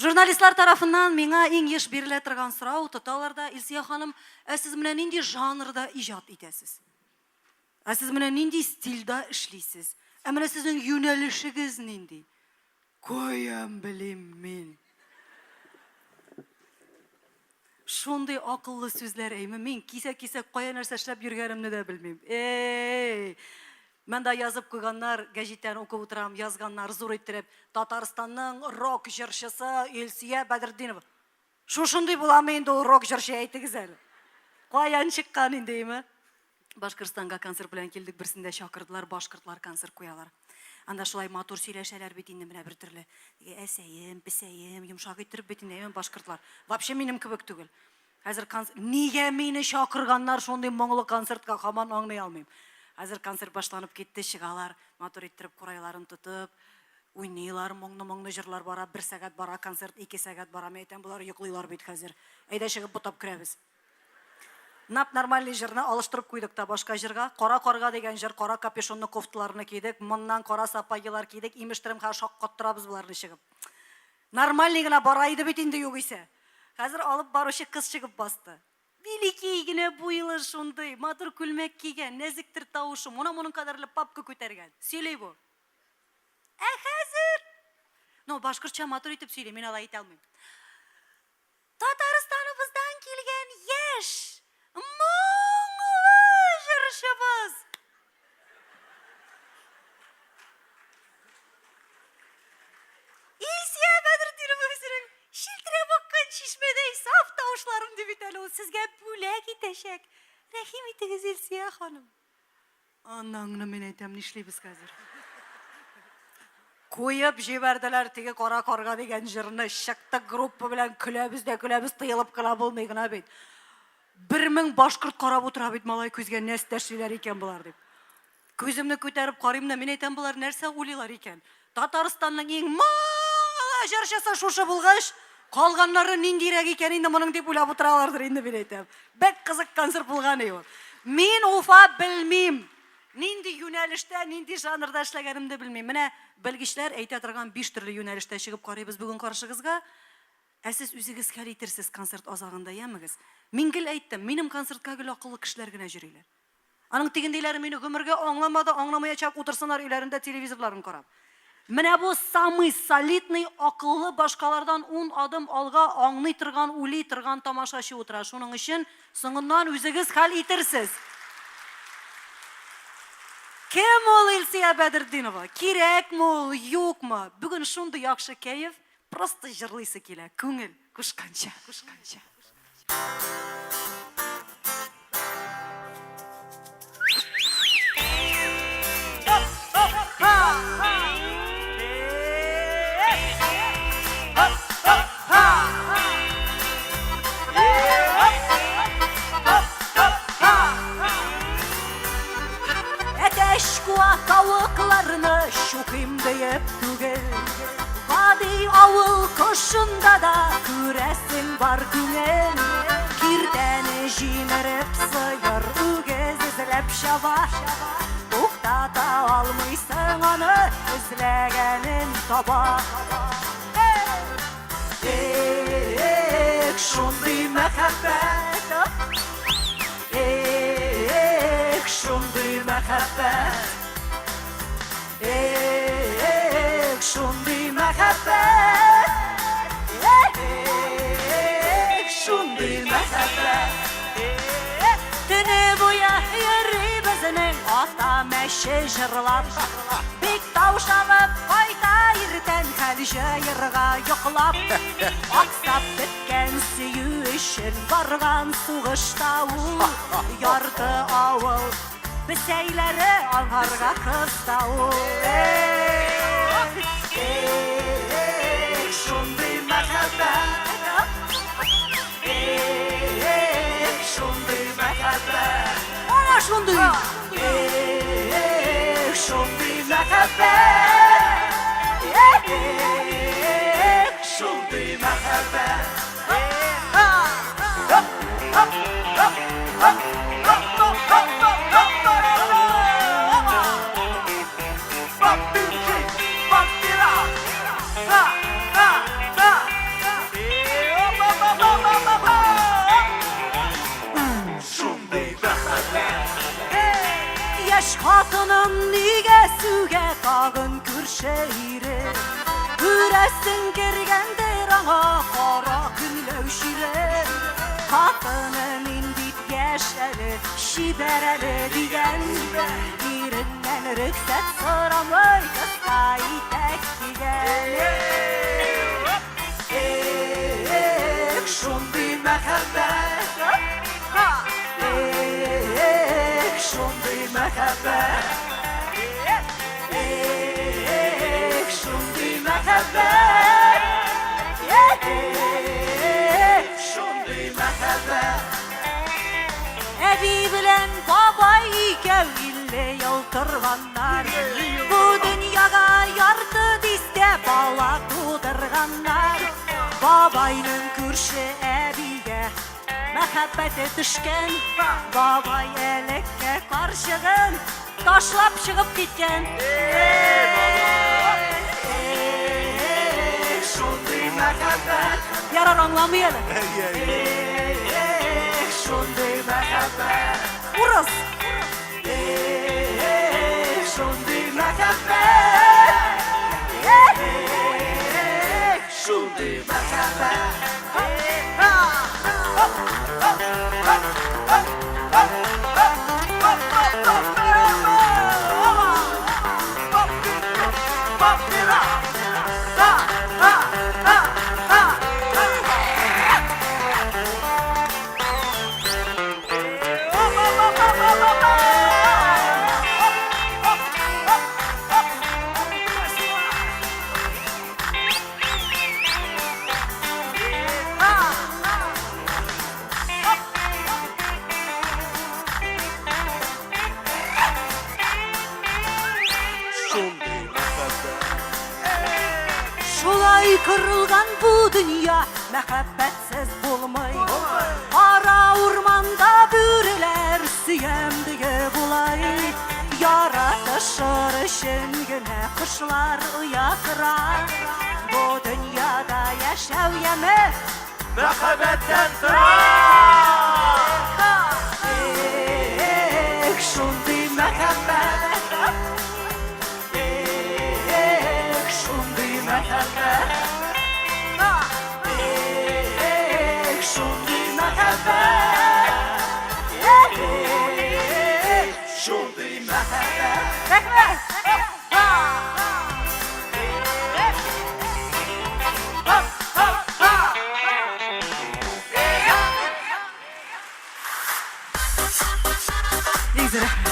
Jurnalistlar tarafından mena eng еш беріле тұрған сұрау, тұталарда, Илсия ханым, сіз менен нинди жанрда ижат итесіз? Сіз менен нинди стильда ішлейсіз? Мене сіздің юнәлішігіз нинди? Коям білем мен. Шондай ақыллы сөзлер әйме, мен кисек-кисек қоя нәрсе эшләп йөргәнемне дә белмим. Мен да язып куйганнар, гәҗиттән укып утырам, язганнар зур иттереп, Татарстанның рок җырчысы Илсия Бәдретдинова. Шушындый буламы инде ул рок җырчы, әйтегез әле. Каян чыккан индеме? Башкортстанга концерт белән килдек, берсендә чакырдылар, башкортлар концерт куялар. Анда шулай матур сөйләшәләр бит инде менә бер төрле. Әсәем, песәем, йомшак иттереп бит инде башкортлар. Вообще минем кебек түгел. Хәзер нигә мине чакырганнар шундый моңлы концертка, һаман аңлый алмыйм. Хәзер концерт башланып китте, чыгалар, матур иттереп курайларын тотып, уйныйлар, моңны җырлар бара, 1 сәгать бара концерт, 2 сәгать бара, мәйтәм булар йоклыйлар бит хәзер. Әйдә чыгып бутап керәбез. Нап нормальный җырны алыштырып куйдык та башка җырга. Кара карга дигән җыр, кара капюшонны кофталарны кийдек, моннан кара сапагылар кийдек, имештерем ха шаккаттырабыз буларны чыгып. Нормальный гына бара иде бит инде югыйса. Хәзер алып баручы кыз чыгып басты. Великий генә буйлы шундый, матур күлмәк кигән, нәзиктер тавышы, моның кадәрле папка күтәргән. Сөйләй бу. Хәзер. Ну, башкортча матур итеп сөйләй, мин алай итә алмыйм. Татарстаныбыздан килгән яшь моңлы җырчыбыз. Илсия Бәдретдинова үзенең шилтирәп аккан чишмәдәй саф тавышларын дип итә ул сезгә бүләк итәчәк. Рәхим итегез, Илсия ханым. Анаңны мен әйтәм, нишлибез хәзер? Коеп җибәрделәр теге кара карга дигән җырны, чыкты группа белән көләбез дә көләбез, тыелып кына булмый гына бит. 1000 башкорт карап утыра бит, малай күзгә нәрсә тәшлиләр икән булар дип. Күземне күтәреп карыйм да, мен әйтәм, булар нәрсә уйлыйлар икән? Татарстанның иң моңлы җырчысы шушы булгач, калганнары ниндирәк икән инде моның дип уйлап утыралардыр инде, мен әйтәм. Бәк кызык концерт булган ул. Мин Уфа белмим. Нинди юнәлештә, нинди жанрда эшләгәнемне белмим. Менә белгечләр әйтә торган 5 төрле юнәлештә чыгып карыйбыз бүген каршыгызга. Сез үзегез хәл итерсез концерт азагында, ямыгыз. Мин гел әйттем, минем концертка гел акыллы кешеләр генә җөриләр. Аның тигендәйләре мине гомергә аңламады, аңламаячак утырсыннар өйләрендә телевизорларын карап. Менә бу самый солидный, акыллы, башкалардан 10 адым алга аңлый торган, уйлый торган тамашачы утыра. Шуның өчен соңыннан үзегез хәл итерсез. Кем ул Илсия Бәдретдинова? Кирәкме ул, юкмы? Бүген шундый яхшы кәеф, просто җырлыйсы килә, күңел кушканча. Tavuklarını şukayım deyip tügel. Hadi avul koşunda da küresin var güngel. Kirteni jimerip sıyır ügez izlep şava. Uktata almışsın onu izlegenin taba. Şunday mehabbet, şunday mehabbet. Şunday mehabbet, şunday mehabbet. Tüne boya yürü bizning ata meşe jırlap. Bek tavşanıp kayta irten kalja yırga yoklap. Aksap bitken süyüşün bargan suğışta ul. Yargı avul, biseyleri anarga kızda ul. Şunday mehabbet, şunday mehabbet. Ana şunday. Şunday mehabbet, şunday mehabbet. Алтыным неге сүге тағын күршейре Күрәсін кергендер аңа қара күнләушіре Қатыным индит яшәрі, шибәрәлі диген Иріннен рүксәт сұрамай қысқа итәк диген Шундый мәхәббәт Шундый мәхәббәт Шундый мәхәббәт Шундый мәхәббәт Әби белән бабай икәү илле ел торганнар Бу дөньяга ярты дистә бала тудырганнар Бабайның күрше әбигә мәхәббәте төшкән Бабай элеккә карчыгын ташлап чыгып киткән Шундый мәхәббәт Ярар аңламый әле Шундый мәхәббәт Урыс Шундый мәхәббәт Шундый мәхәббәт Шулай кырылган бу дөнья мәхәббәтсез булмый Ара урманда бүреләр сөямдеге булай Яратышыр өчен генә кошлар уятыра Бу дөньяда яшәү яме мәхәббәттән тора Шундый мәхәббәт Шундый мәхәббәт Шундый мәхәббәт Шундый мәхәббәт Рәхмәт! Рәхмәт!